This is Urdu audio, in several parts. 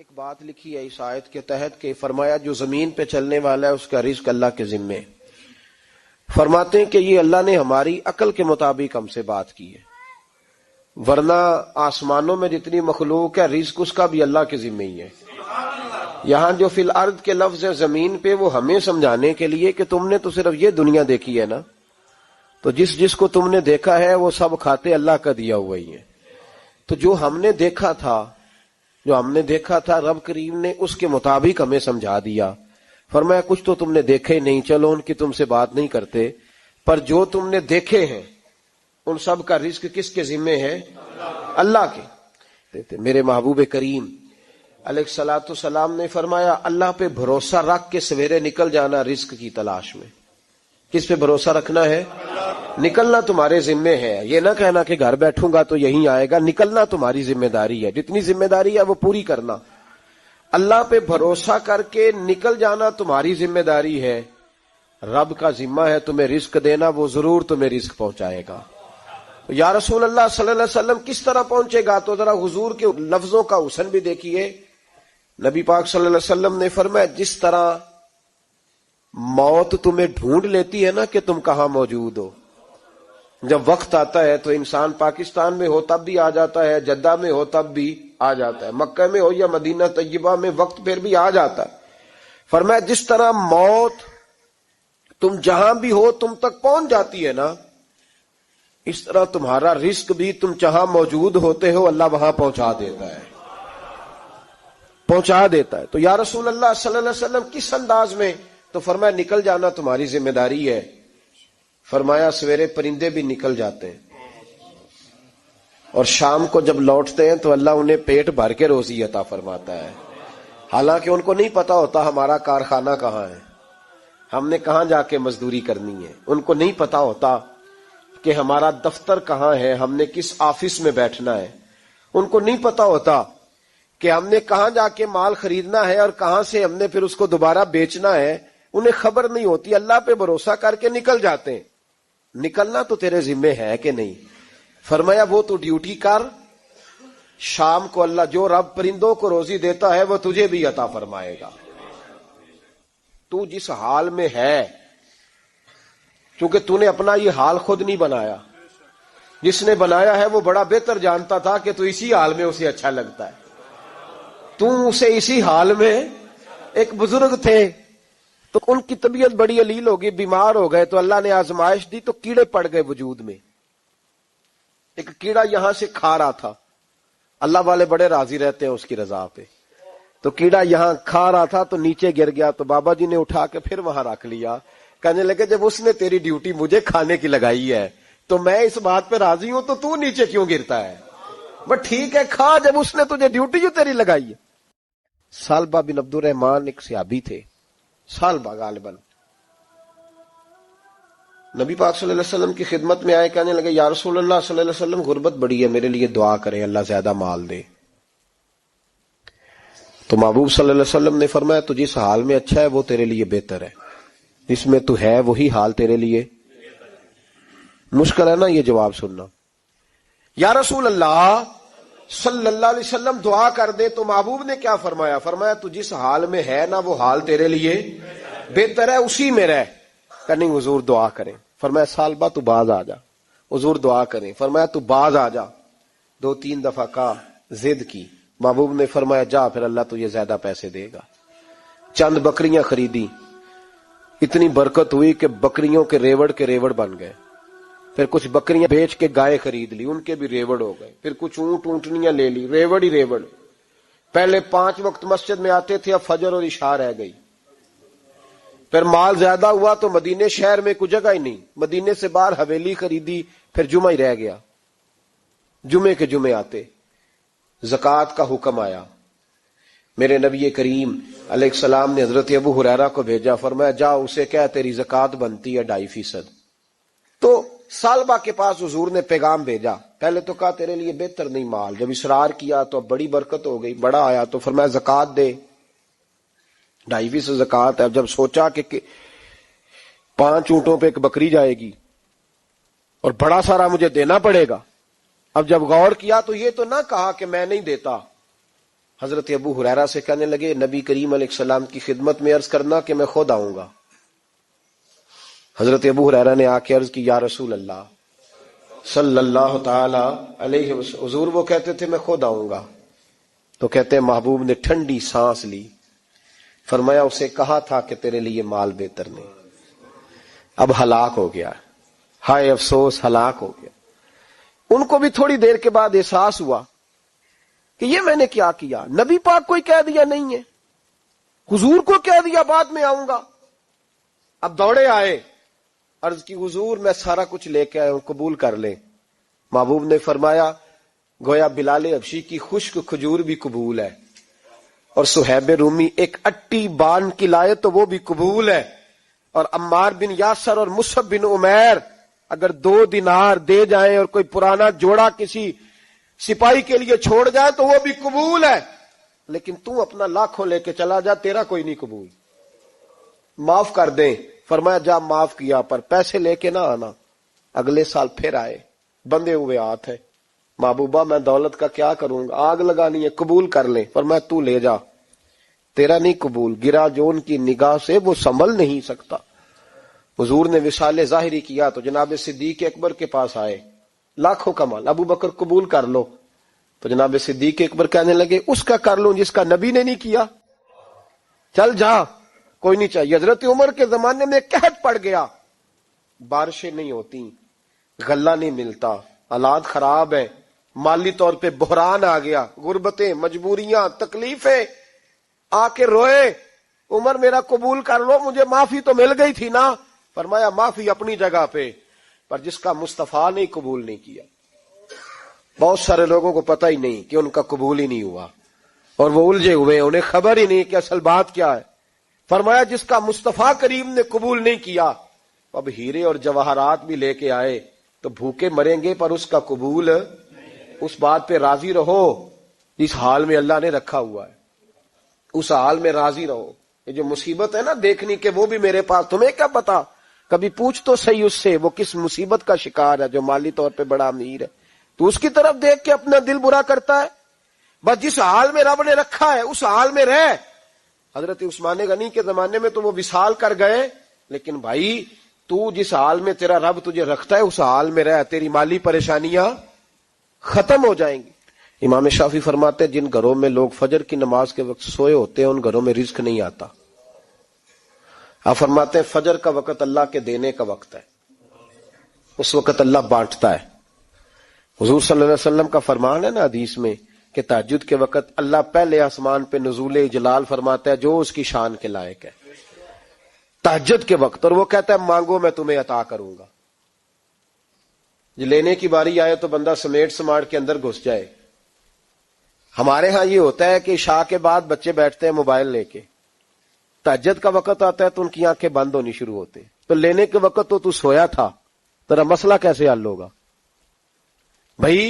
ایک بات لکھی ہے اس آیت کے تحت کہ فرمایا جو زمین پہ چلنے والا ہے اس کا رزق اللہ کے ذمے. فرماتے ہیں کہ یہ اللہ نے ہماری عقل کے مطابق ہم سے بات کی ہے، ورنہ آسمانوں میں جتنی مخلوق ہے رزق اس کا بھی اللہ کے ذمے ہی ہے. یہاں جو فی الارض کے لفظ ہے زمین پہ، وہ ہمیں سمجھانے کے لیے کہ تم نے تو صرف یہ دنیا دیکھی ہے نا، تو جس کو تم نے دیکھا ہے وہ سب کھاتے اللہ کا دیا ہوا ہی ہے. تو جو ہم نے دیکھا تھا رب کریم نے اس کے مطابق ہمیں سمجھا دیا. فرمایا کچھ تو تم نے دیکھے نہیں، چلو ان کی تم سے بات نہیں کرتے، پر جو تم نے دیکھے ہیں ان سب کا رزق کس کے ذمے ہے؟ اللہ کے. میرے محبوب کریم علیہ الصلوۃ والسلام نے فرمایا اللہ پہ بھروسہ رکھ کے سویرے نکل جانا رزق کی تلاش میں. کس پہ بھروسہ رکھنا ہے؟ نکلنا تمہارے ذمے ہے. یہ نہ کہنا کہ گھر بیٹھوں گا تو یہیں آئے گا، نکلنا تمہاری ذمہ داری ہے. جتنی ذمہ داری ہے وہ پوری کرنا. اللہ پہ بھروسہ کر کے نکل جانا تمہاری ذمہ داری ہے. رب کا ذمہ ہے تمہیں رزق دینا، وہ ضرور تمہیں رزق پہنچائے گا. یا رسول اللہ صلی اللہ علیہ وسلم کس طرح پہنچے گا؟ تو ذرا حضور کے لفظوں کا حسن بھی دیکھیے. نبی پاک صلی اللہ علیہ وسلم نے فرمایا جس طرح موت تمہیں ڈھونڈ لیتی ہے نا کہ تم کہاں موجود ہو، جب وقت آتا ہے تو انسان پاکستان میں ہو تب بھی آ جاتا ہے، جدہ میں ہو تب بھی آ جاتا ہے، مکہ میں ہو یا مدینہ طیبہ میں وقت پھر بھی آ جاتا ہے. فرمایا جس طرح موت تم جہاں بھی ہو تم تک پہنچ جاتی ہے نا، اس طرح تمہارا رزق بھی تم جہاں موجود ہوتے ہو اللہ وہاں پہنچا دیتا ہے. تو یا رسول اللہ صلی اللہ علیہ وسلم کس انداز میں؟ تو فرمایا نکل جانا تمہاری ذمہ داری ہے. فرمایا سویرے پرندے بھی نکل جاتے ہیں اور شام کو جب لوٹتے ہیں تو اللہ انہیں پیٹ بھر کے روزی عطا فرماتا ہے. حالانکہ ان کو نہیں پتا ہوتا ہمارا کارخانہ کہاں ہے، ہم نے کہاں جا کے مزدوری کرنی ہے. ان کو نہیں پتا ہوتا کہ ہمارا دفتر کہاں ہے، ہم نے کس آفس میں بیٹھنا ہے. ان کو نہیں پتا ہوتا کہ ہم نے کہاں جا کے مال خریدنا ہے اور کہاں سے ہم نے پھر اس کو دوبارہ بیچنا ہے. انہیں خبر نہیں ہوتی. اللہ پہ بھروسہ کر کے نکل جاتے ہیں. نکلنا تو تیرے ذمے ہے کہ نہیں؟ فرمایا وہ تو ڈیوٹی کر، شام کو اللہ جو رب پرندوں کو روزی دیتا ہے وہ تجھے بھی عطا فرمائے گا. تو جس حال میں ہے، چونکہ تو نے اپنا یہ حال خود نہیں بنایا، جس نے بنایا ہے وہ بڑا بہتر جانتا تھا کہ تو اسی حال میں اسے اچھا لگتا ہے. تو اسے اسی حال میں، ایک بزرگ تھے تو ان کی طبیعت بڑی علیل ہو گئی، بیمار ہو گئے، تو اللہ نے آزمائش دی تو کیڑے پڑ گئے وجود میں. ایک کیڑا یہاں سے کھا رہا تھا، اللہ والے بڑے راضی رہتے ہیں اس کی رضا پہ. تو کیڑا یہاں کھا رہا تھا تو نیچے گر گیا، تو بابا جی نے اٹھا کے پھر وہاں رکھ لیا. کہنے لگے جب اس نے تیری ڈیوٹی مجھے کھانے کی لگائی ہے تو میں اس بات پہ راضی ہوں، تو نیچے کیوں گرتا ہے؟ بس ٹھیک ہے کھا، جب اس نے تجھے ڈیوٹی جو تیری لگائی ہے. سالبہ بن عبد الرحمن ایک صحابی تھے، سالبہ غالباً نبی پاک صلی اللہ علیہ وسلم کی خدمت میں آئے. کہنے لگے یا رسول اللہ صلی اللہ علیہ وسلم غربت بڑی ہے، میرے لیے دعا کریں اللہ زیادہ مال دے. تو محبوب صلی اللہ علیہ وسلم نے فرمایا تو جس حال میں اچھا ہے وہ تیرے لیے بہتر ہے، جس میں تو ہے وہی حال تیرے لیے. مشکل ہے نا یہ جواب سننا. یا رسول اللہ صلی اللہ علیہ وسلم دعا کر دے. تو محبوب نے کیا فرمایا؟ فرمایا تو جس حال میں ہے نا وہ حال تیرے لیے بہتر ہے، اسی میں رہ. کہ نہیں حضور دعا کریں. فرمایا سالبہ تو باز آ جا. حضور دعا کریں. فرمایا تو باز آ جا. 2-3 دفعہ کہا، ضد کی. محبوب نے فرمایا جا پھر اللہ تجھے زیادہ پیسے دے گا. چند بکریاں خریدی، اتنی برکت ہوئی کہ بکریوں کے ریوڑ بن گئے. پھر کچھ بکریاں بیچ کے گائے خرید لی، ان کے بھی ریوڑ ہو گئے. پھر کچھ اونٹنیاں لے لی، ریوڑ ہی ریوڑ. پہلے 5 وقت مسجد میں آتے تھے، اب فجر اور عشاء رہ گئی. پھر مال زیادہ ہوا تو مدینے شہر میں کوئی جگہ ہی نہیں، مدینے سے باہر حویلی خریدی. پھر جمعہ ہی رہ گیا، جمعے کے جمعے آتے. زکوٰۃ کا حکم آیا. میرے نبی کریم علیہ السلام نے حضرت ابو ہریرہ کو بھیجا. فرمایا جا اسے کہہ تیری زکوٰۃ بنتی ہے 2.5%. تو سالبہ کے پاس حضور نے پیغام بھیجا. پہلے تو کہا تیرے لیے بہتر نہیں مال. جب اصرار کیا تو اب بڑی برکت ہو گئی، بڑا آیا تو فرمایا زکوٰۃ دے. 2.5% زکوٰۃ ہے. اب جب سوچا کہ 5 اونٹوں پہ ایک بکری جائے گی اور بڑا سارا مجھے دینا پڑے گا، اب جب غور کیا تو یہ تو نہ کہا کہ میں نہیں دیتا، حضرت ابو ہریرہ سے کہنے لگے نبی کریم علیہ السلام کی خدمت میں عرض کرنا کہ میں خود آؤں گا۔ حضرت ابو ہریرہ نے آ کے عرض کی یا رسول اللہ صلی اللہ تعالی علیہ وسلم، حضور وہ کہتے تھے میں خود آؤں گا۔ تو کہتے ہیں محبوب نے ٹھنڈی سانس لی، فرمایا اسے کہا تھا کہ تیرے لیے مال بہتر نہیں، اب ہلاک ہو گیا، ہائے افسوس ہلاک ہو گیا۔ ان کو بھی تھوڑی دیر کے بعد احساس ہوا کہ یہ میں نے کیا کیا، نبی پاک کوئی کہہ دیا نہیں ہے، حضور کو کہہ دیا بعد میں آؤں گا۔ اب دوڑے آئے، عرض کی حضور میں سارا کچھ لے کے آیا ہوں، قبول کر لیں۔ محبوب نے فرمایا گویا بلال حبشی کی خشک کھجور بھی قبول ہے، اور صہیب رومی ایک اٹی بان کی لائے تو وہ بھی قبول ہے، اور عمار بن یاسر اور مصعب بن عمیر اگر 2 دینار دے جائیں اور کوئی پرانا جوڑا کسی سپاہی کے لیے چھوڑ جائے تو وہ بھی قبول ہے، لیکن تو اپنا لاکھوں لے کے چلا جا، تیرا کوئی نہیں قبول، معاف کر دیں۔ فرمایا جا معاف کیا، پر پیسے لے کے نہ آنا۔ اگلے سال پھر آئے، بندے ہوئے ہاتھ ہے، محبوبہ میں دولت کا کیا کروں گا، آگ لگانی ہے، قبول کر لیں۔ فرمایا تو لے جا، تیرا نہیں قبول، گرا جو ان کی نگاہ سے وہ سنبھل نہیں سکتا۔ حضور نے وصال ظاہری کیا تو جناب صدیق اکبر کے پاس آئے، لاکھوں کا مال، ابو بکر قبول کر لو۔ تو جناب صدیق اکبر کہنے لگے اس کا کر لوں جس کا نبی نے نہیں کیا، چل جا، کوئی نہیں چاہیے۔ حضرت عمر کے زمانے میں قحط پڑ گیا، بارشیں نہیں ہوتی، غلہ نہیں ملتا، حالات خراب ہیں، مالی طور پہ بحران آ گیا، غربتیں، مجبوریاں، تکلیفیں، آ کے روئے عمر میرا قبول کر لو، مجھے معافی تو مل گئی تھی نا۔ فرمایا معافی اپنی جگہ پہ، پر جس کا مصطفیٰ نے قبول نہیں کیا۔ بہت سارے لوگوں کو پتہ ہی نہیں کہ ان کا قبول ہی نہیں ہوا، اور وہ الجھے ہوئے، انہیں خبر ہی نہیں کہ اصل بات کیا ہے۔ فرمایا جس کا مصطفیٰ کریم نے قبول نہیں کیا، اب ہیرے اور جواہرات بھی لے کے آئے تو بھوکے مریں گے، پر اس کا قبول، اس بات پہ راضی رہو جس حال میں اللہ نے رکھا ہوا ہے، اس حال میں راضی رہو۔ یہ جو مصیبت ہے نا دیکھنی کہ وہ بھی میرے پاس، تمہیں کیا پتا، کبھی پوچھ تو صحیح اس سے وہ کس مصیبت کا شکار ہے، جو مالی طور پہ بڑا امیر ہے، تو اس کی طرف دیکھ کے اپنا دل برا کرتا ہے۔ بس جس حال میں رب نے رکھا ہے اس حال میں رہ۔ حضرت عثمان غنی کے زمانے میں تو وہ وصال کر گئے، لیکن بھائی تو جس حال میں تیرا رب تجھے رکھتا ہے اس حال میں رہ، تیری مالی پریشانیاں ختم ہو جائیں گی۔ امام شافعی فرماتے ہیں جن گھروں میں لوگ فجر کی نماز کے وقت سوئے ہوتے ہیں ان گھروں میں رزق نہیں آتا۔ آپ فرماتے ہیں فجر کا وقت اللہ کے دینے کا وقت ہے، اس وقت اللہ بانٹتا ہے۔ حضور صلی اللہ علیہ وسلم کا فرمان ہے نا حدیث میں کہ تہجد کے وقت اللہ پہلے آسمان پہ نزول اجلال فرماتا ہے جو اس کی شان کے لائق ہے تہجد کے وقت، اور وہ کہتا ہے مانگو میں تمہیں عطا کروں گا۔ یہ لینے کی باری آئے تو بندہ سمیٹ سماٹ کے اندر گھس جائے۔ ہمارے ہاں یہ ہوتا ہے کہ عشاء کے بعد بچے بیٹھتے ہیں موبائل لے کے، تہجد کا وقت آتا ہے تو ان کی آنکھیں بند ہونی شروع ہوتی، تو لینے کے وقت تو سویا تھا، تیرا مسئلہ کیسے حل ہوگا؟ بھائی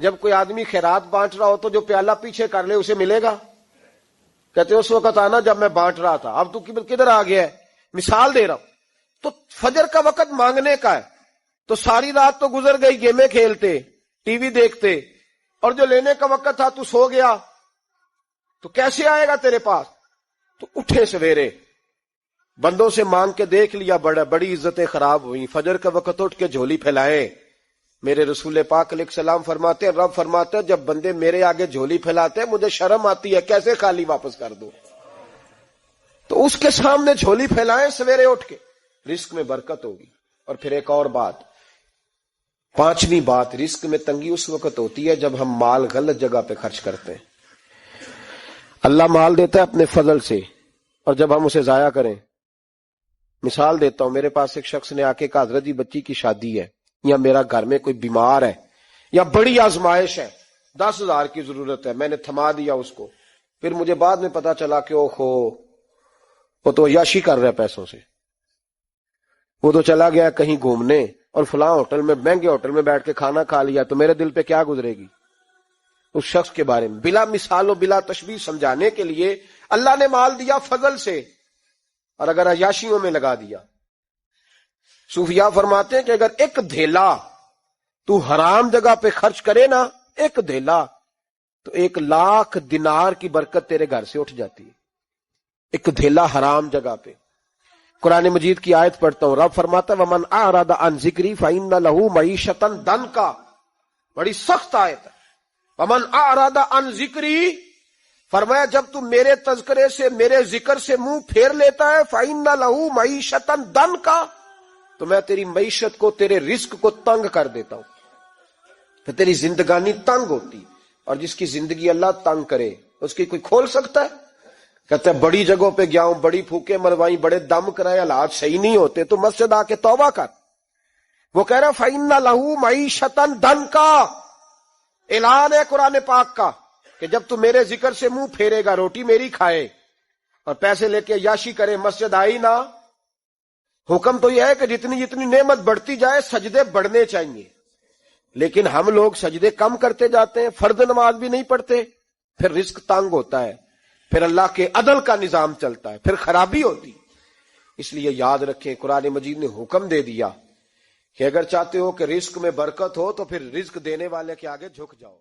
جب کوئی آدمی خیرات بانٹ رہا ہو تو جو پیالہ پیچھے کر لے اسے ملے گا؟ کہتے اس وقت آنا جب میں بانٹ رہا تھا، اب تو کدھر آ گیا ہے؟ مثال دے رہا ہوں۔ تو فجر کا وقت مانگنے کا ہے، تو ساری رات تو گزر گئی گیمیں کھیلتے، ٹی وی دیکھتے، اور جو لینے کا وقت تھا تو سو گیا، تو کیسے آئے گا تیرے پاس؟ تو اٹھے سویرے، بندوں سے مانگ کے دیکھ لیا، بڑی عزتیں خراب ہوئی، فجر کا وقت اٹھ کے جھولی پھیلائے۔ میرے رسول پاک علیہ السلام فرماتے ہیں، رب فرماتے ہیں جب بندے میرے آگے جھولی پھیلاتے ہیں مجھے شرم آتی ہے، کیسے خالی واپس کر دو؟ تو اس کے سامنے جھولی پھیلائیں سویرے اٹھ کے، رزق میں برکت ہوگی۔ اور پھر ایک اور بات، 5ویں بات، رزق میں تنگی اس وقت ہوتی ہے جب ہم مال غلط جگہ پہ خرچ کرتے ہیں۔ اللہ مال دیتا ہے اپنے فضل سے، اور جب ہم اسے ضائع کریں، مثال دیتا ہوں، میرے پاس ایک شخص نے آ کے کہا حضرت جی بچی کی شادی ہے، یا میرا گھر میں کوئی بیمار ہے، یا بڑی آزمائش ہے، 10,000 کی ضرورت ہے، میں نے تھما دیا اس کو، پھر مجھے بعد میں پتا چلا کہ اوہو وہ تو عیاشی کر رہا ہے پیسوں سے، وہ تو چلا گیا کہیں گھومنے اور فلاں ہوٹل میں، مہنگے ہوٹل میں بیٹھ کے کھانا کھا لیا، تو میرے دل پہ کیا گزرے گی؟ اس شخص کے بارے میں بلا مثال و بلا تشبیہ سمجھانے کے لیے اللہ نے مال دیا فضل سے، اور اگر عیاشیوں میں لگا دیا۔ صوفیاء فرماتے ہیں کہ اگر ایک دھیلا تو حرام جگہ پہ خرچ کرے نا، ایک دھیلا، تو 1,00,000 دینار کی برکت تیرے گھر سے اٹھ جاتی ہے، ایک دھیلا حرام جگہ پہ۔ قرآن مجید کی آیت پڑھتا ہوں، رب فرماتا ہے وَمَنْ أَعْرَضَ عَنْ ذِكْرِي فَإِنَّ لَهُ مَعِيشَةً ضَنْكًا، بڑی سخت آیت ہے۔ وَمَنْ أَعْرَضَ عَنْ ذِكْرِي، فرمایا جب تم میرے تذکرے سے، میرے ذکر سے منہ پھیر لیتا ہے، فَإِنَّ لَهُ مَعِيشَةً ضَنْكًا، تو میں تیری معیشت کو، تیرے رزق کو تنگ کر دیتا ہوں، پھر تیری زندگانی تنگ ہوتی، اور جس کی زندگی اللہ تنگ کرے اس کی کوئی کھول سکتا ہے؟ کہتا ہے بڑی جگہوں پہ گیا ہوں، بڑی پھوکے مروائی، بڑے دم کرائے، حالات صحیح نہیں ہوتے، تو مسجد آ کے توبہ کر۔ وہ کہہ رہا فَإِنَّ لَهُ مَعِيشَةً ضَنْكًا، اعلان ہے قرآن پاک کا کہ جب تو میرے ذکر سے منہ پھیرے گا، روٹی میری کھائے اور پیسے لے کے عیاشی کرے، مسجد آئی نہ۔ حکم تو یہ ہے کہ جتنی جتنی نعمت بڑھتی جائے سجدے بڑھنے چاہیے، لیکن ہم لوگ سجدے کم کرتے جاتے ہیں، فرض نماز بھی نہیں پڑھتے، پھر رزق تنگ ہوتا ہے، پھر اللہ کے عدل کا نظام چلتا ہے، پھر خرابی ہوتی۔ اس لیے یاد رکھیں قرآن مجید نے حکم دے دیا کہ اگر چاہتے ہو کہ رزق میں برکت ہو تو پھر رزق دینے والے کے آگے جھک جاؤ۔